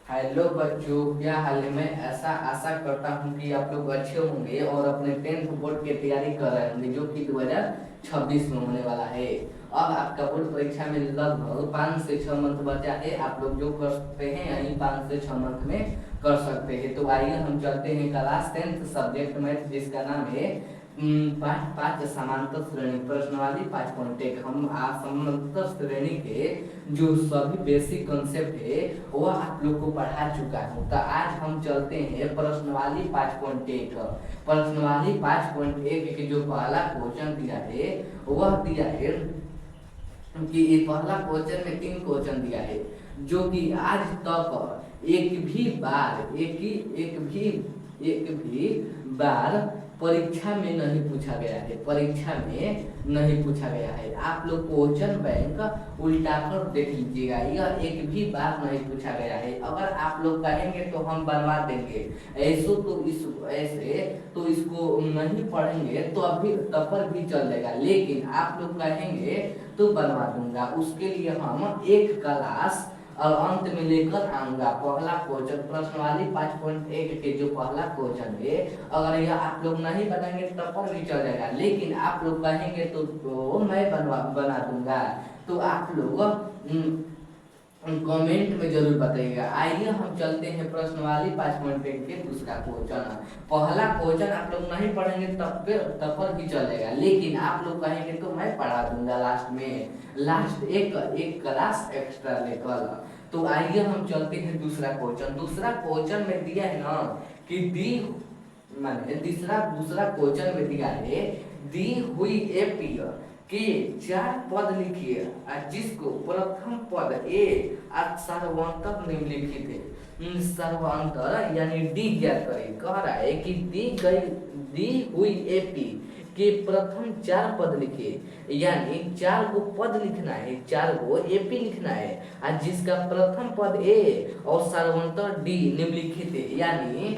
Hello बच्चों, क्या हाल है। मैं ऐसा आशा करता हूँ कि आप लोग अच्छे होंगे और अपने 10th बोर्ड की तैयारी कर रहे होंगे, जो कि 2026 में होने वाला है। अब आपका बोर्ड परीक्षा में लगभग 5 से 6 मंथ बचा है। आप लोग जो कर सकते हैं यही 5 से 6 मंथ में कर सकते हैं। तो आइए हम चलते हैं क्लास 10th सब्जेक्ट मैथ, जिसका नाम है पाठ 5 समांतर श्रेणी प्रश्नावली 5.1। हम समांतर श्रेणी के जो सभी बेसिक कॉन्सेप्ट है वो आप लोग को पढ़ा चुका हूँ। तो आज हम चलते हैं प्रश्नावली 5.1। प्रश्नावली 5.1 के जो पहला क्वेश्चन दिया है वह दिया है कि ये पहला क्वेश्चन में 3 क्वेश्चन दिया है, जो कि आज तक एक भी बार परीक्षा में नहीं पूछा गया है। परीक्षा में नहीं पूछा गया है। आप लोग क्वेश्चन बैंक उल्टा कर देख लीजिएगा, यह एक भी बार नहीं पूछा गया है। अगर आप लोग कहेंगे तो हम बनवा देंगे, ऐसे तो इसको नहीं पढ़ेंगे तो अभी तब पर भी चल जाएगा, लेकिन आप लोग कहेंगे तो बनवा दूंगा। उसके लिए हम एक क्लास और अंत में लेकर आऊंगा। पहला क्वेश्चन प्रश्नावली 5.1 के जो पहला क्वेश्चन है, अगर यह आप लोग नहीं बनाएंगे तब पर भी चल जाएगा, लेकिन आप लोग कहेंगे तो मैं बना दूंगा। तो आप लोग कमेंट में जरूर बताइएगा। आइए हम चलते हैं प्रश्नावली 5.1 के दूसरा क्वेश्चन। पहला क्वेश्चन आप लोग नहीं पढ़ेंगे तब पर भी चलेगा, लेकिन आप लोग कहेंगे तो मैं पढ़ा दूंगा लास्ट एक क्लास एक्स्ट्रा लेकर। तो आइए हम चलते हैं दूसरा क्वेश्चन। दूसरा क्वेश्चन में दिया है ना कि दूसरा क्वेश्चन में दिया है दी हुई एपी के 4 पद लिखिए, जिसको प्रथम पद ए और सर्वांतर निम्नलिखित है। सर्वांतर यानी डी ज्ञात करें। कह रहा है कि दी हुई एपी के प्रथम 4 पद लिखे, यानी 4 गो पद लिखना है, 4 गो एपी लिखना है, और जिसका प्रथम पद ए और सर्वांतर डी निम्नलिखित है। यानी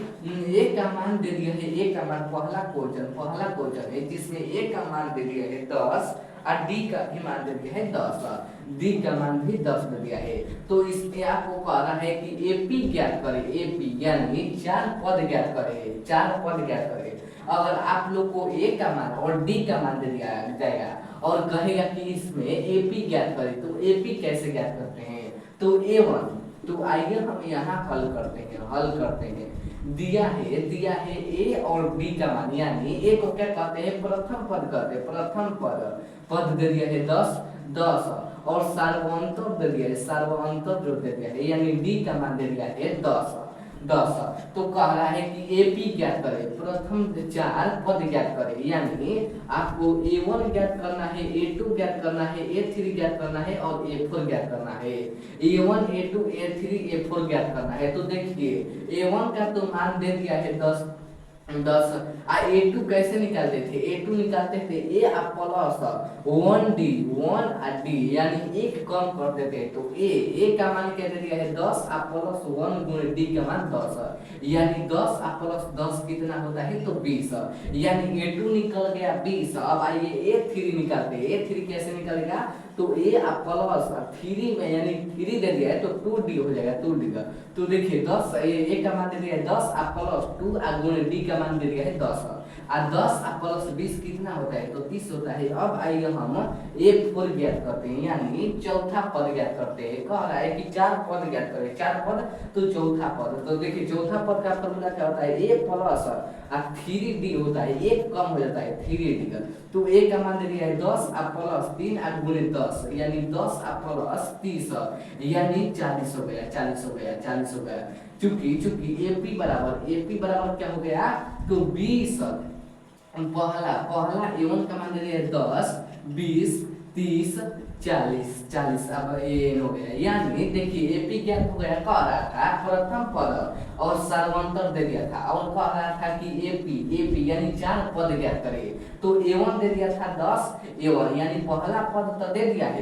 ए का मान दे दिया है, ए का मान पहला क्वेश्चन है जिसमें ए का मान दे दिया है 10 और डी का भी मान दे दिया है 10, डी का मान भी 10 दे दिया है। तो इसमें आपको कह रहा है कि एपी ज्ञात करें, एपी यानी 4 पद ज्ञात करें, 4 पद ज्ञात करें। अगर आप लोग को ए का मान और डी का मान दे दिया जाएगा और कहेगा कि इसमें एपी ज्ञात करें, तो एपी कैसे ज्ञात करते हैं? तो ए1। तो आइए हम यहाँ हल करते हैं। दिया है ए और बी का मान, यानी ए को क्या कहते हैं? प्रथम पद कहते हैं। प्रथम पद दे दिया है 10 और सार्वंतर दे दिया है, सार्वंतर जो दे दिया है, यानी डी का मान दे दिया है 10। तो कह रहा है कि एपी ज्ञात करें, प्रथम 4 पद ज्ञात करें, यानी आपको ए1 ज्ञात करना है, ए2 ज्ञात करना है, ए3 ज्ञात करना है और ए4 ज्ञात करना है। ए1 ए2 ए3 ए4 ज्ञात करना है। तो देखिए ए1 का तो मान दे दिया है 10 ए2 कैसे निकालते थे? ए2 निकालते थे ए प्लस 1 डी, यानी एक कम कर देते हैं। तो ए का मान क्या दे दिया है 10 प्लस 1 गुणे डी का मान 10, यानी 10 प्लस 10 कितना होता है? तो 20, यानी ए2 निकल गया 20। अब आइए ए3 निकालते हैं। ए3 कैसे निकलेगा? तो ए प्लस 3 में, यानी 3 दे दिया है तो 2d हो जाएगा, 2d का। तो देखिए 10 ए का मान दे दिया है 10 प्लस 2 गुणे डी का मान दे दिया है 10, और 10 प्लस 20 कितना होता है? तो 30 होता है। अब आइए हम ए4 ज्ञात करते हैं, यानी चौथा पद ज्ञात करते हैं। कह रहा है कि 4 पद ज्ञात करें, 4 पद तो चौथा पद। तो देखिए चौथा पद का फॉर्मूला क्या होता है? ए प्लस 3d होता है, एक कम हो जाता है 3d का। तो ए का मान दे दिया है 10 प्लस 3 गुणे 10, यानी 10 प्लस 30, यानी 40 हो गया, 40 हो गया। चूंकि एपी बराबर क्या हो गया? तो 20। पहला ए1 का मान दे दिया है 10, 20, 30, 40। अब एन हो गया, यानी देखिए एपी क्या हो गया? कह रहा था प्रथम पद और सर्वांतर दे दिया था, और कह रहा था कि एपी यानी 4 पद ज्ञात करे। तो ए1 दे दिया था 10 ए1, यानी पहला पद तो दे दिया है,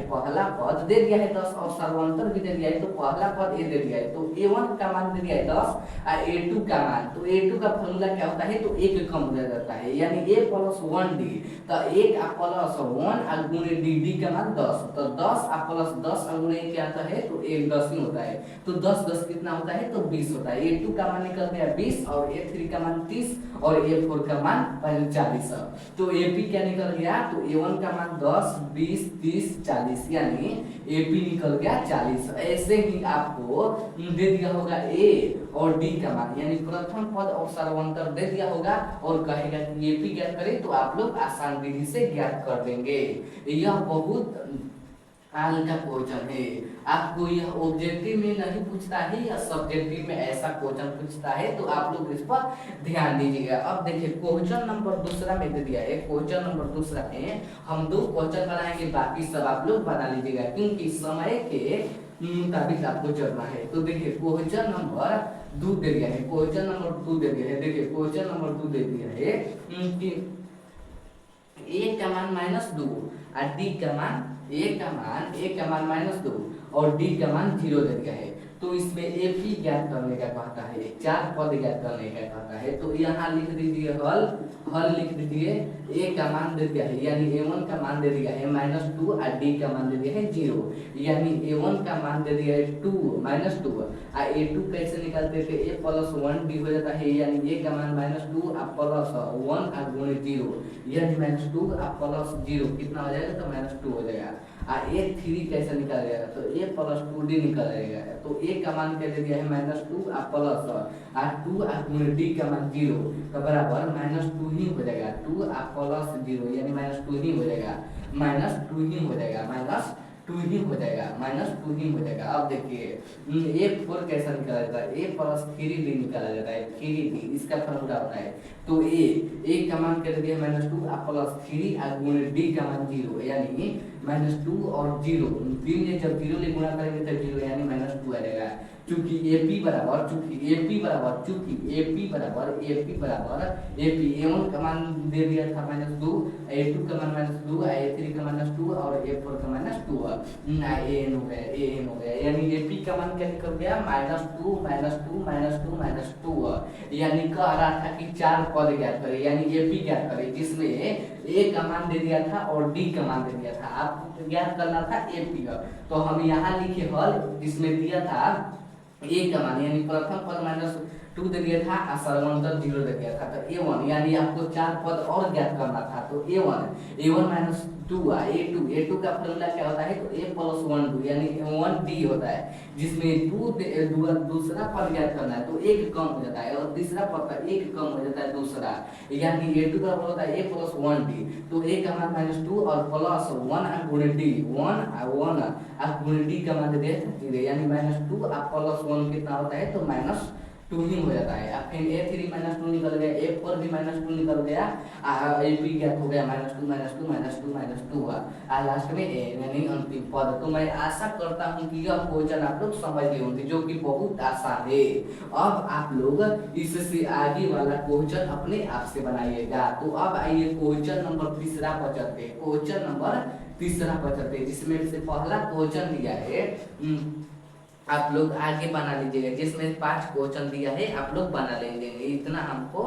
10 और सर्वांतर भी दे दिया है, तो पहला पद ए दे दिया है। तो ए1 का मान दे दिया है 10 और ए2 का मान, तो ए2 का फॉर्मूला क्या होता है? तो एक कम हो जाता है, यानी ए प्लस 1 डी। तो 1 प्लस 1 गुणे डी का मान 10, तो 10 आप प्लस 10 गुणे क्या आता है तो एक 10 ही होता है, तो 10 10 कितना होता है तो 20 होता है। A2 का मान निकल गया 20 और A3 का मान 30 और A4 का मान 40। तो AP क्या निकल गया तो A1 का मान 10 20 30 40 यानी AP निकल गया 40। ऐसे ही आपको दे दिया होगा A और D का मान यानी प्रथम पद और सर्वांतर दे दिया होगा और कहेगा कि AP ज्ञात करें, तो आप लोग आसान विधि से ज्ञात कर देंगे। यह बहुत आगे का क्वेश्चन है, आपको यह ऑब्जेक्टिव में नहीं पूछता है या सब्जेक्टिव में ऐसा क्वेश्चन पूछता है, तो आप लोग इस पर ध्यान दीजिएगा। अब देखिए क्वेश्चन नंबर दूसरा में दे दिया है, क्वेश्चन नंबर दूसरा में हम 2 क्वेश्चन बनाएंगे, बाकी सब आप लोग बना लीजिएगा क्योंकि समय के मुताबिक आपको चलना है। तो देखिए क्वेश्चन नंबर 2 दे दिया है, क्वेश्चन नंबर 2 दे दिया है। देखिए क्वेश्चन नंबर 2 दे दिया है कि A का मान -2 और D का मान A का मान -2 और D का मान 0 दे दिया है। तो इसमें AP ज्ञात करने का कहता है, 4 पद ज्ञात करने का कहता है। तो यहाँ लिख दीजिए हल लिख दीजिए। A का मान दे दिया है यानी A1 का मान दे दिया है -2 और D का मान दे दिया है 0, यानी A1 का मान दे दिया है -2 और A2 कैसे निकालते थे A + 1 D हो जाता है, यानी A का मान -2 और प्लस 1 और गुणे 0 यानी -2 और प्लस 0 कितना हो जाएगा तो -2 हो जाएगा। A3 कैसे निकाला जाएगा तो A + 2D निकाला जाएगा। तो A का मान क्या दे दिया है -2 और प्लस 2 और गुणे D का मान 0 तो बराबर -2 ही हो जाएगा, 2 और प्लस 0 यानी -2 ही हो जाएगा, -2 ही हो जाएगा, -2 ही हो जाएगा, -2 ही हो जाएगा। अब देखिए A4 कैसा निकाला जाता है A + 3D निकाला जाता है, 3D इसका फॉर्मूला होता है। तो A का मान क्या दे दिया है -2 और प्लस 3 और गुणे D का मान 0 यानी -2 और 0 तीन में जब 0 ले गुणा करेंगे तो 0 यानी -2 आ जाएगा। चूंकि AP बराबर A1 का मान दे दिया था -2, A2 का मान -2, A3 का -2 और A4 का -2 AN हो गया यानी AP का मान क्या निकल गया -2 यानी कह रहा था कि 4 पद ज्ञात करें यानी AP ज्ञात करें जिसमें A का मान दे दिया था और D का मान दे दिया था, आपको ज्ञात करना था AP का। तो हम यहाँ लिखे हल जिसमें दिया था A का मान यानी प्रथम पद -2 दे दिया था और सर्वांतर 0 दे दिया था। तो A1 यानी आपको 4 पद और ज्ञात करना था। तो A1 -2 A2 का फॉर्मूला क्या होता है तो A + 1 2 यानी 1D होता है, जिसमें दूसरा पद ज्ञात करना है तो एक कम हो जाता है और तीसरा पद का एक कम हो जाता है दूसरा, यानी A2 का होता है A + 1D। तो A का मान -2 और प्लस 1 गुणे D 1 और गुणे D का मान दे दिया 0 यानी -2 और प्लस 1 कितना होता है तो -2 ही हो जाता है। अब फिर A3 -2 निकल गया, A4 भी -2 निकल गया, AP ज्ञात हो गया -2 और लास्ट में A यानी अंतिम पद। तो मैं आशा करता हूं कि यह क्वेश्चन आप लोग समझ गए होंगे जो कि बहुत आसान है। अब आप लोग इससे आगे वाला क्वेश्चन अपने आप से बनाइएगा। तो अब आइए क्वेश्चन नंबर 3 पर चलते हैं, क्वेश्चन नंबर 3 पर चलते हैं जिसमें से पहला क्वेश्चन दिया है, आप लोग आगे बना लीजिएगा, जिसमें 5 क्वेश्चन दिया है आप लोग बना लेंगे, इतना हमको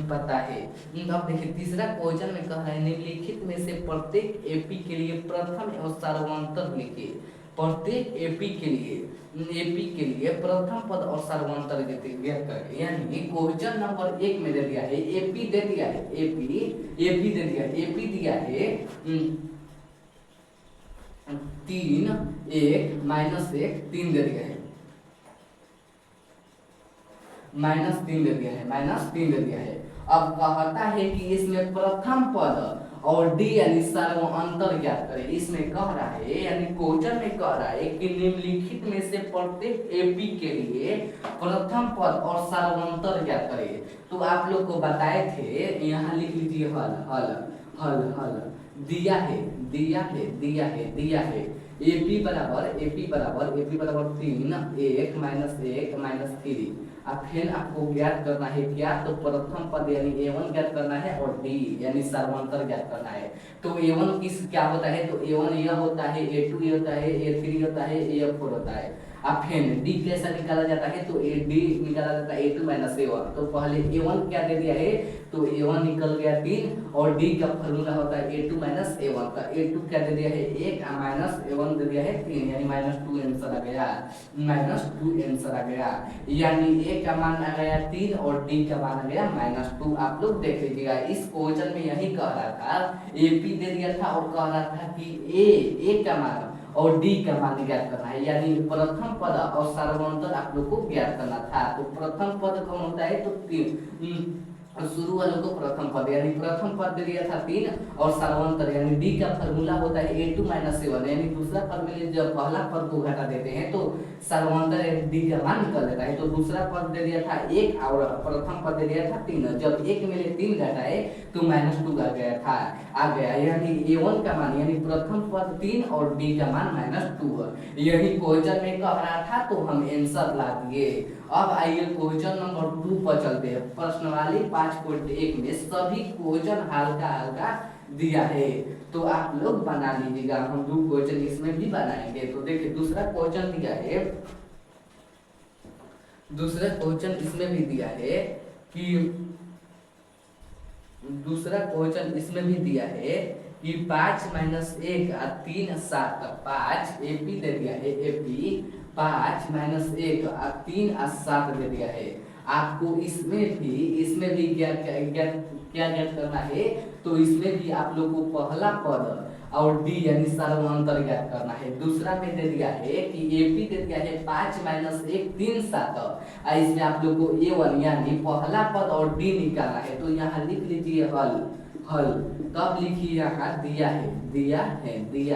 पता है। अब देखिए तीसरा क्वेश्चन में कह रहा है निम्नलिखित में से प्रत्येक AP के लिए प्रथम एवं सर्वांतर लिखिए। प्रत्येक AP के लिए प्रथम पद और सर्वांतर ज्ञात करें। यानी क्वेश्चन नंबर 1 में दे दिया है AP दे दिया है AP दिया है 3 1 -1 3 दे दिया है -3 दे दिया है। अब कहता है कि इसमें प्रथम पद और D यानी सर्वांतर ज्ञात करें। इसमें कह रहा है यानी क्वेश्चन में कह रहा है कि निम्नलिखित में से प्रत्येक AP के लिए प्रथम पद और सर्वांतर ज्ञात करें। तो आप लोग को बताए थे, यहाँ लिख लीजिए हल दिया है AP बराबर 3 1 -3। अब फिर आपको ज्ञात करना है क्या तो प्रथम पद यानी A1 ज्ञात करना है और D यानी सर्वांतर ज्ञात करना है। तो A1 किस क्या होता है तो A1 यह होता है, A2 ये होता है, A3 होता है, A4 होता है। फेन डी कैसा निकाला जाता है, तो ए डी निकाला जाता है A2 माइनस A1। तो पहले A1 क्या दे दिया है, तो A1 निकल गया 3 और डी का फॉर्मूला होता है A2 माइनस A1 का। A2 क्या दे दिया है 1 माइनस A1 दे दिया है 3, यानी -2 आंसर आ गया, -2 आंसर आ गया। यानी A का मान आ गया 3 और डी का मान आ गया -2। आप लोग देख लीजिएगा, इस क्वेश्चन में यही कह रहा था, AP दे दिया था और कह रहा था कि A का मान और डी का मान ज्ञात करना है, यानी प्रथम पद और सार्वंतर आप लोग को ज्ञात करना था। तो प्रथम पद कौन होता है, तो शुरू वालों को प्रथम पद, यानी प्रथम पद दे दिया था 3 और सार्वंतर यानी डी का फॉर्मूला होता है A2 माइनस A1, यानी दूसरा पद में जब पहला पद को घटा देते हैं तो सार्वंतर यानी डी का मान निकल जाता है। तो दूसरा पद दे दिया था 1 और प्रथम पद दे दिया था 3, जब 1 में 3 घटाए तो -2 आ गया, यानी A1 का मान यानी प्रथम पद 3 और डी का मान -2। यही क्वेश्चन में कह रहा था, तो हम आंसर ला दिए। अब आइए क्वेश्चन नंबर 2 पर चलते हैं। प्रश्नावली 5.1 में सभी क्वेश्चन हल्का हल्का दिया है, तो आप लोग बना लीजिएगा। हम 2 क्वेश्चन इसमें भी बनाएंगे। तो देखिए दूसरा क्वेश्चन दिया है, दूसरा क्वेश्चन इसमें भी दिया है कि दूसरा क्वेश्चन इसमें भी दिया है कि 5 माइनस 1 और 3 7, 5 AP दे दिया है, AP 5 माइनस 1 और 3 और 7 दे दिया है। आपको इसमें भी क्या ज्ञात करना है, तो इसमें भी आप लोग को पहला पद और डी यानी सार्वंतर ज्ञात करना है। दूसरा में दे दिया है कि AP दे दिया है 5 माइनस 1 3 7, इसमें आप लोग को A1 यानी पहला पद और डी निकालना है। तो यहाँ लिख लीजिए हल, तब लिखिए यहाँ दिया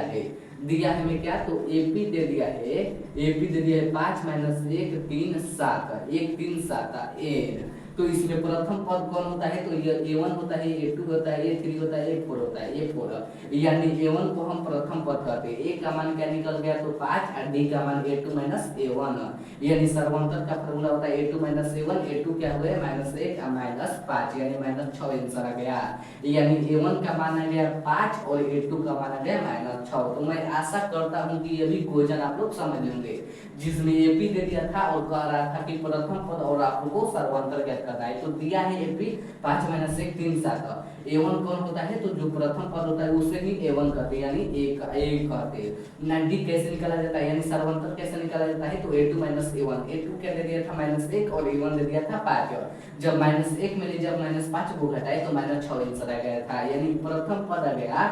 है में क्या, तो AP दे दिया है 5 माइनस 1 3 7, 1 3 7 n। तो इसमें प्रथम पद कौन होता है, तो ये A1 होता है, A2 होता है, A3 होता है, A4 होता है, A4 यानी A1 को हम प्रथम पद कहते हैं। A का मान क्या निकल गया, तो 5 और D का मान A2 माइनस A1, यानी सर्वांतर का फॉर्मूला होता है A2 माइनस A1। A2 क्या हुआ -1 और -5 यानी -6 आंसर आ गया, यानी A1 का मान आ गया 5 और A2 का मान आ गया -6। तो मैं आशा करता हूँ कि ये भी क्वेश्चन आप लोग समझ लेंगे, जिसमें AP दे दिया था और कह रहा था कि प्रथम पद और आप लोग को सर्वांतर ज्ञात करना है। तो दिया है AP 5 माइनस 1 3 7, A1 कौन होता है, तो जो प्रथम पद होता है उसे ही A1 कहते हैं, यानी एक कहते हैं। डी कैसे निकाला जाता है, यानी सर्वांतर कैसे निकाला जाता है, तो A2 माइनस A1। A2 क्या दे दिया था -1 और A1 दे दिया था 5, जब -1 में जब -5 को घटाए तो -6 आंसर आ गया था, यानी प्रथम पद आ गया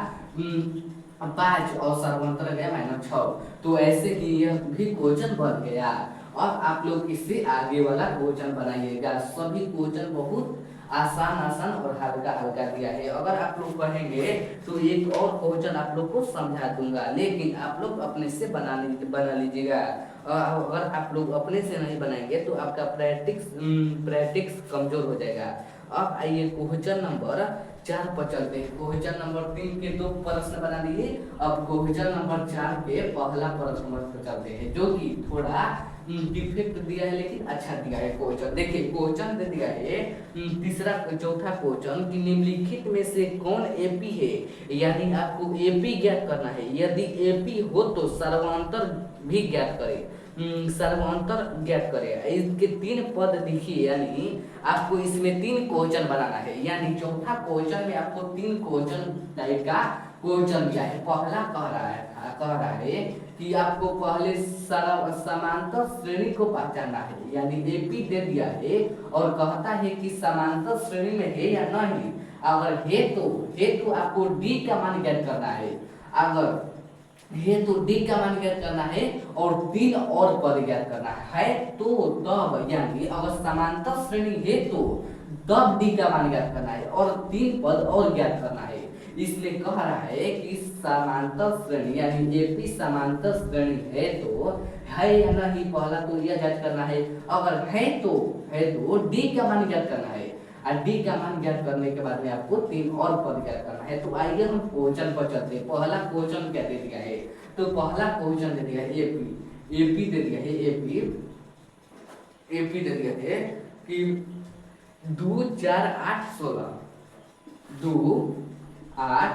5 और सर्वांतर आ गया -6। तो ऐसे ही यह भी क्वेश्चन बन गया। अब आप लोग इससे आगे वाला क्वेश्चन बनाइएगा। सभी क्वेश्चन बहुत आसान और हल्का दिया है। अगर आप लोग कहेंगे तो एक और क्वेश्चन आप लोग को समझा दूंगा, लेकिन आप लोग अपने से बना लीजिएगा। अगर आप लोग अपने से नहीं बनाएंगे तो आपका प्रैक्टिस कमजोर हो जाएगा। अब आइए क्वेश्चन नंबर 4 पर चलते हैं। क्वेश्चन नंबर 3 के 2 प्रश्न बना दिए। अब क्वेश्चन नंबर 4 के पहला प्रश्न पर चलते हैं, जो कि थोड़ा डिफेक्ट दिया है लेकिन अच्छा दिया है क्वेश्चन। देखिए क्वेश्चन दे दिया है चौथा क्वेश्चन कि निम्नलिखित में से कौन AP है, यानी आपको AP ज्ञात करना है। यदि AP हो तो सर्वांतर भी ज्ञात करें, सर्वांतर ज्ञात करें। इसके 3 पद लिखिए, यानी आपको इसमें 3 क्वेश्चन बनाना है। यानी चौथा क्वेश्चन में आपको 3 क्वेश्चन टाइप का क्वेश्चन दिया है। पहला कह रहा है कि आपको पहले समांतर श्रेणी को पहचानना है, यानी AP दे दिया है और कहता है कि समांतर श्रेणी में है या नहीं। अगर है तो आपको D का मान ज्ञात करना है। अगर है तो D का मान ज्ञात करना है और 3 और पद ज्ञात करना है। तो तब यानी अगर समांतर श्रेणी है तो तब D का मान ज्ञात करना है और 3 पद और ज्ञात करना है। इसलिए कह रहा है कि समांतर श्रेणी यानी AP समांतर श्रेणी है तो है या नहीं, पहला तो यह ज्ञात करना है। अगर है तो D का मान ज्ञात करना है और D का मान ज्ञात करने के बाद में आपको 3 और पद ज्ञात करना है। तो आइए हम क्वेश्चन पर चलते हैं। पहला क्वेश्चन क्या दे दिया है, तो पहला क्वेश्चन दे दिया है AP दे दिया है AP दे दिया है कि 2 4 8 16 2 8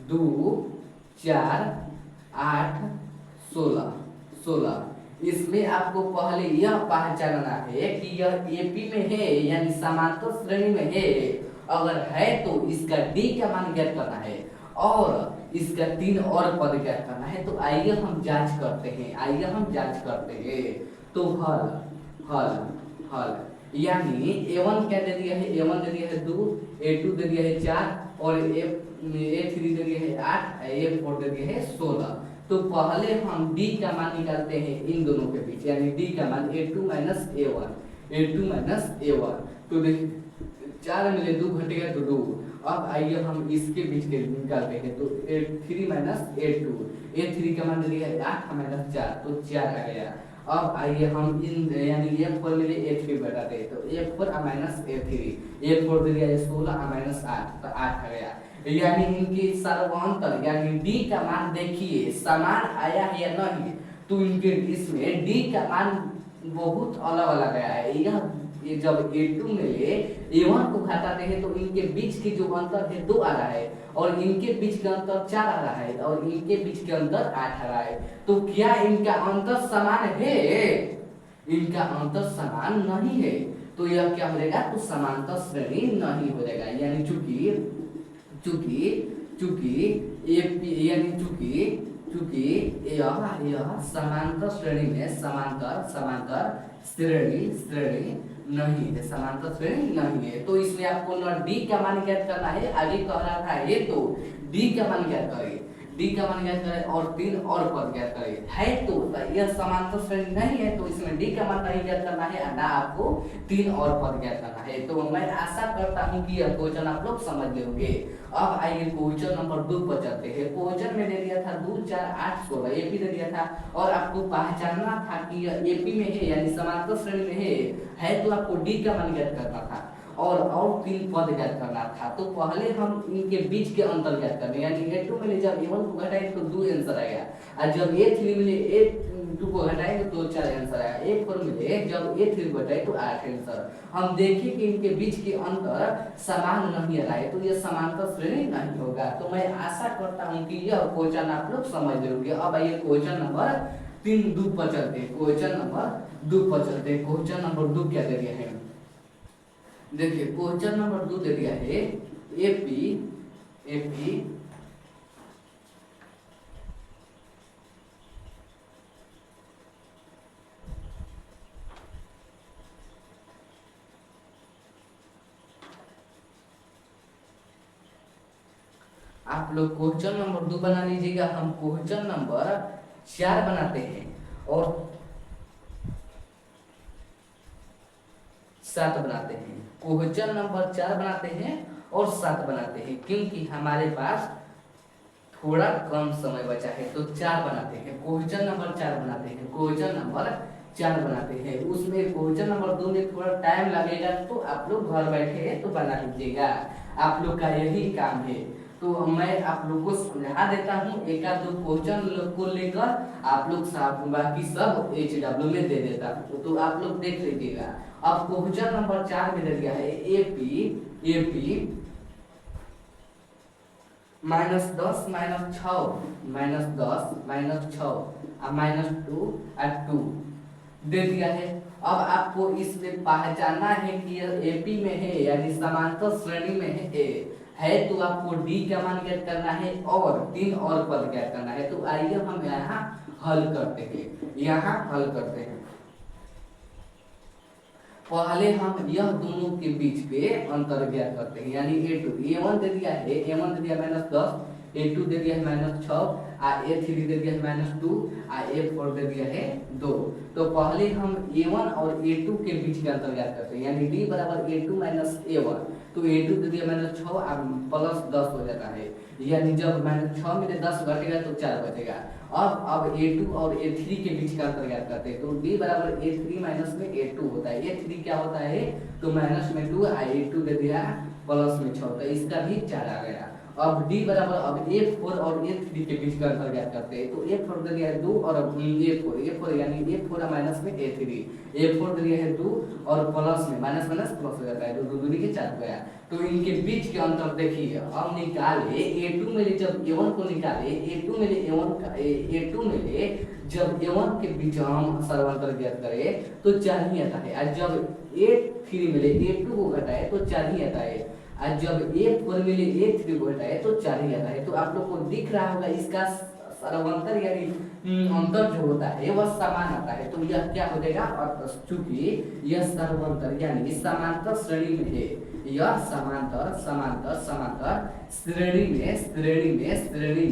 2 4 8 16 इसमें आपको पहले यह पहचानना है कि यह एपी में है यानी समांतर श्रेणी में है। अगर है तो इसका डी का मान ज्ञात करना है और इसका 3 और पद ज्ञात करना है। तो आइए हम जांच करते हैं। तो हल हल हल यानी a1 क्या दे दिया है, a1 दे दिया है 2, a2 दे दिया है 4 और a3 दे दिया है 8, a4 दे दिया है 16। तो पहले हम d का मान निकालते हैं इन दोनों के बीच, यानी d का मान a2 माइनस a1। तो देखिए 4 मिले 2 घट गया तो 2। अब आइए हम इसके बीच के निकालते हैं। तो a3 माइनस a3 का मान दे दिया है 8 माइनस 4 तो 4 आ गया। अब आइए हम इन यानी a4 मिले a3 घटाते हैं। तो a4 माइनस a4 दे दिया है 16 माइनस 8 तो 8 आ गया। यानी इनके सर्वांतर यानी d का मान देखिए समान आया है या नहीं। तो इनके इसमें d का मान बहुत अलग अलग आया है। ये जब a2 मिले a1 को घटाते हैं तो इनके बीच की जो अंतर है 2 आ रहा है और इनके बीच का अंतर 4 आ रहा है और इनके बीच के अंतर 8 आ रहा है। तो क्या इनका अंतर समान है? इनका अंतर समान नहीं है। तो यह क्या हो जाएगा? तो समांतर श्रेणी नहीं हो जाएगा। यानी चूंकि यह समांतर श्रेणी में समांतर श्रेणी नहीं है, समांतर श्रेणी नहीं है। तो इसमें आपको न डी का मान ज्ञात करना है, आगे कह रहा था ये तो डी का मान ज्ञात करें और 3 और पद ज्ञात करें। है तो यह समांतर श्रेणी नहीं है तो इसमें डी का मान नहीं ज्ञात करना है, ना आपको 3 और पद ज्ञात करना है। तो मैं आशा करता हूं कि यह क्वेश्चन आप लोग समझ लोगे। अब आइए क्वेश्चन नंबर 2 पर चलते हैं। क्वेश्चन में दे दिया था 2 4 8 16 एपी दे दिया था और आपको पहचानना था कि यह एपी में है यानी समांतर श्रेणी में है तो आपको डी का मान ज्ञात करना था और 3 पद ज्ञात करना था। तो पहले हम इनके बीच के अंतर ज्ञात करने यानी a2 में जब a1 को घटाएंगे तो 2 आंसर आएगा और जब a3 में a2 को घटाएंगे तो 4 आंसर आएगा। a4 में जब a3 को घटाएंगे तो 8 आंसर। हम देखें कि इनके बीच के अंतर समान नहीं आ रहा है तो यह समांतर श्रेणी नहीं होगा। तो मैं आशा करता हूं कि यह क्वेश्चन आप लोग समझ लोगे। अब आइए क्वेश्चन नंबर 2 पर चलते हैं। क्वेश्चन नंबर 2 क्या दे दिया है? देखिए क्वेश्चन नंबर 2 दे दिया है एपी आप लोग क्वेश्चन नंबर 2 बना लीजिएगा। हम क्वेश्चन नंबर 4 बनाते हैं और 7 बनाते हैं। क्वेश्चन नंबर 4 बनाते हैं और 7 बनाते हैं क्योंकि हमारे पास थोड़ा कम समय बचा है तो 4 बनाते हैं। क्वेश्चन नंबर 4 बनाते हैं। उसमें क्वेश्चन नंबर 2 में थोड़ा टाइम लगेगा तो आप लोग घर बैठे तो बना लीजिएगा, आप लोग का यही काम है। तो मैं आप लोग को समझा देता हूँ, एक आध 2 क्वेश्चन को लेकर आप लोग बाकी सब HW में दे देता हूँ तो आप लोग देख लीजिएगा। अब क्वेश्चन नंबर 4 में दे दिया है एपी -10 -6 -2 और 2 दे दिया है। अब आपको इसमें पहचानना है कि यह एपी में है यानी समांतर श्रेणी में है तो आपको डी का मान ज्ञात करना है और 3 और पद ज्ञात करना है। तो आइए हम यहाँ हल करते हैं। पहले हम यह दोनों के बीच के अंतर ज्ञात करते हैं यानी a1 दे दिया है -10, a2 दे दिया है -6 a3 दे दिया है -2 a4 दे दिया है 2। तो पहले हम a1 और a2 के बीच के अंतर ज्ञात करते हैं यानी d बराबर a2 माइनस a1। तो a2 दे दिया -6 प्लस 10 हो जाता है यानी जब -6 में 10 घटेगा तो 4 बचेगा। अब a2 और a3 के बीच का अंतर ज्ञात करते हैं तो d बराबर a3 माइनस में a2 होता है। a3 क्या होता है तो माइनस में 2 a2 दे दिया प्लस में 6 तो इसका भी 4 आ गया। अब d बराबर अब a4 और a3 के बीच का अंतर ज्ञात करते हैं तो a4 दे दिया है 2 और a4 यानी a4 माइनस में a4 दे दिया है 2 और प्लस में माइनस प्लस हो जाता है तो 2 दूनी के 4 गया। तो इनके बीच के अंतर देखिए। अब निकाले a2 में जब a1 को निकाले a2 में जब A1 के बीच हम सर्वांतर ज्ञात करें तो 4 ही आता है, और जब A3 मिले A2 को घटाए तो 4 ही आता है, और जब A4 मिले A3 को घटाए तो 4 ही आता है। तो आप लोग को दिख रहा होगा इसका सर्वांतर यानी अंतर जो होता है वह समान आता है। तो यह क्या हो जाएगा, और चूंकि यह सर्वांतर यानी इस समांतर श्रेणी में है, यह समांतर समांतर समांतर श्रेणी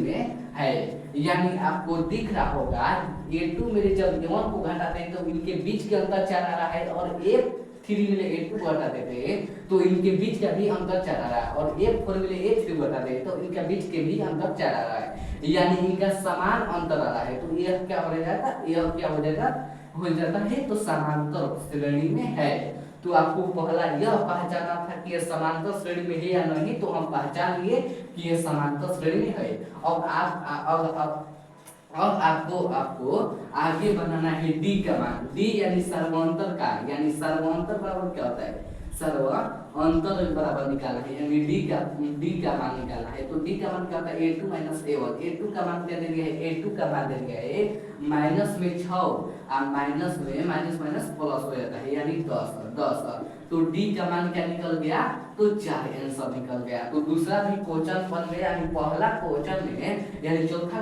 में है, यानी आपको दिख रहा होगा A2 मेरे जब A1 को घटाते हैं तो इनके बीच के अंतर 4 आ रहा है, और A3 मिले A2 को घटाते थे तो इनके बीच का भी अंतर 4 आ रहा है, और A4 मिले A3 को घटाते हैं तो इनके बीच के भी अंतर 4 आ रहा है, यानी इनका समान अंतर आ रहा है। तो यह क्या हो जाएगा, यह क्या हो जाता है तो समांतर श्रेणी में है। तो आपको पहला यह पहचाना था कि यह समांतर श्रेणी में है या नहीं, तो हम पहचान लिए कि यह समांतर श्रेणी में है। अब आपको आगे बनाना है डी का मान। डी यानी सर्वांतर का, यानी सर्वांतर बराबर क्या होता है, सर्वांतर बराबर निकालना है, यानी डी का मान निकालना है। तो डी का मान क्या होता है, A2 माइनस A1। A2 का मान क्या दे दिया है, A2 का मान दे दिया है माइनस में 6, और माइनस में माइनस माइनस प्लस हो जाता है, यानी 10। तो डी का मान क्या निकल गया, तो 4 आंसर निकल गया। तो दूसरा भी क्वेश्चन बन गया, यानी पहला क्वेश्चन में यानी चौथा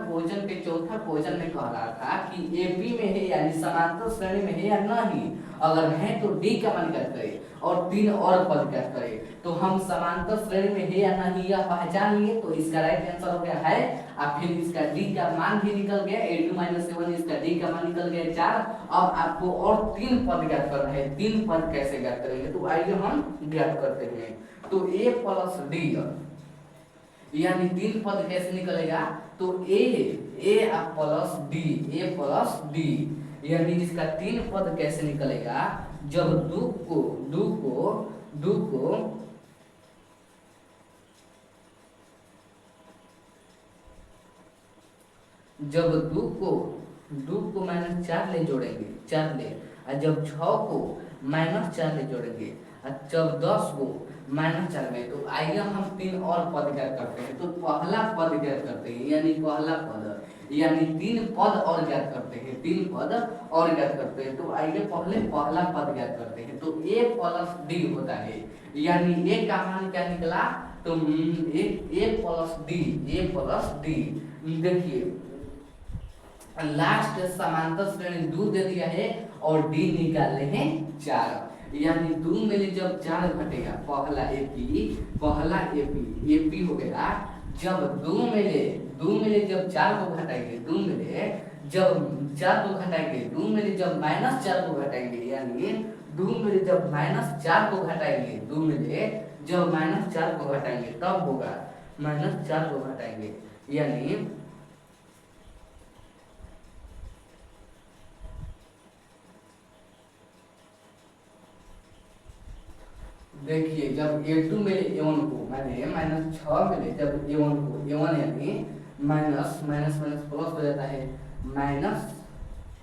क्वेश्चन में कह रहा था कि एपी में है यानी समांतर श्रेणी में है या नहीं, अगर है तो डी का मान ज्ञात करें और 3 और पद ज्ञात करें। तो हम समांतर श्रेणी में है या नहीं यह पहचान लिए, तो इसका राइट आंसर हो गया है, और फिर इसका डी का मान भी निकल गया A2 माइनस A1, इसका डी का मान निकल गया 4। अब आपको और 3 पद ज्ञात करना है। 3 पद कैसे ज्ञात करेंगे, तो आइए हम ज्ञात करते हैं। तो A प्लस डी यानी 3 पद कैसे निकलेगा, तो A प्लस डी यानी इसका 3 पद कैसे निकलेगा, जब दो को माइनस 4 ले जोड़ेंगे, 4 ले, और जब 6 को माइनस 4 ले जोड़ेंगे, और जब 10 को माइनस 4 में, तो आइए हम 3 और पद ज्ञात करते हैं। तो पहला पद ज्ञात करते हैं, यानी पहला पद यानी 3 पद और ज्ञात करते हैं, 3 पद और ज्ञात करते हैं। तो आइए पहले पहला पद ज्ञात करते हैं। तो A प्लस डी होता है, यानी A का मान क्या निकला, तो A प्लस डी देखिए लास्ट समांतर श्रेणी 2 दे दिया है और डी निकाले हैं 4, यानी 2 में जब 4 घटेगा पहला एपी हो गया। जब 2 में जब 4 को घटाएंगे, 2 में जब 4 को घटाएंगे, 2 में जब माइनस 4 को घटाएंगे, यानी 2 में जब माइनस 4 को घटाएंगे, 2 में जब माइनस 4 को घटाएंगे तब होगा माइनस 4 को घटाएंगे, यानी देखिए जब A2 मिले A1 को, मैंने माइनस 6 मिले जब A1 को, A1 यानी माइनस माइनस माइनस प्लस हो जाता है, माइनस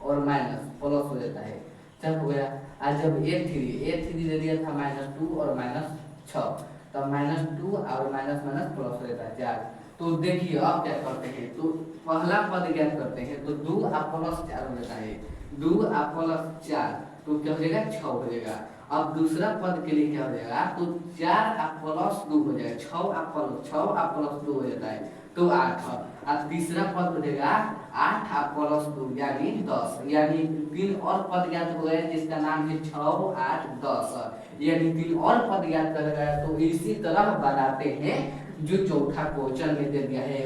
और माइनस प्लस हो जाता है, जब हो गया। आज जब A3 दे दिया था -2 और -6, तब -2 और माइनस माइनस प्लस हो जाता है 4। तो देखिए अब क्या करते हैं, तो पहला पद ज्ञात करते हैं। तो 2 और प्लस 4 हो जाता है, 2 और प्लस 4 तो क्या हो जाएगा 6 हो जाएगा। अब दूसरा पद के लिए क्या हो जाएगा, तो 4 और प्लस 2 हो जाएगा, 6 और प्लस 2 हो जाता है तो 8। और तीसरा पद हो जाएगा 8 और प्लस 2 यानी 10, यानी 3 और पद ज्ञात हो गए जिसका नाम है 6, 8, 10, यानी 3 और पद ज्ञात कर गया। तो इसी तरह बनाते हैं जो चौथा क्वेश्चन में दे दिया है,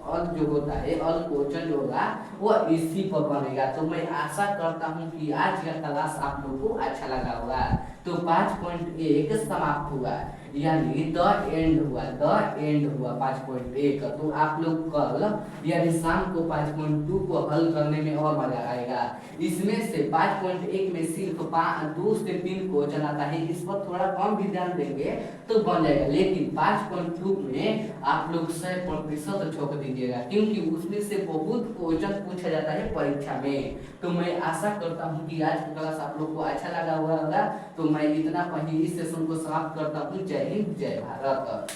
अल जो होता है अल क्वेश्चन जो होगा वो इसी पर बनेगा। तो मैं आशा करता हूँ कि आज का क्लास आप लोगों को अच्छा लगा होगा। तो 5.1 समाप्त हुआ, यानी द एंड हुआ 5.1। तो आप लोग कल यानी शाम को 5.2 को हल करने में और मजा आएगा। इसमें से 5.1 में सिर्फ 2 से 3 क्वेश्चन आता है, इस पर थोड़ा कम भी ध्यान देंगे तो बन जाएगा। लेकिन 5.2 में आप लोग 100% ठोक दीजिएगा, क्योंकि उसमें से बहुत क्वेश्चन पूछा जाता है परीक्षा में। तो मैं आशा करता हूँ कि आज की क्लास आप लोग को अच्छा लगा होगा। तो मैं इतना पहले इस सेशन को समाप्त करता हूँ। जय हिंद, जय भारत।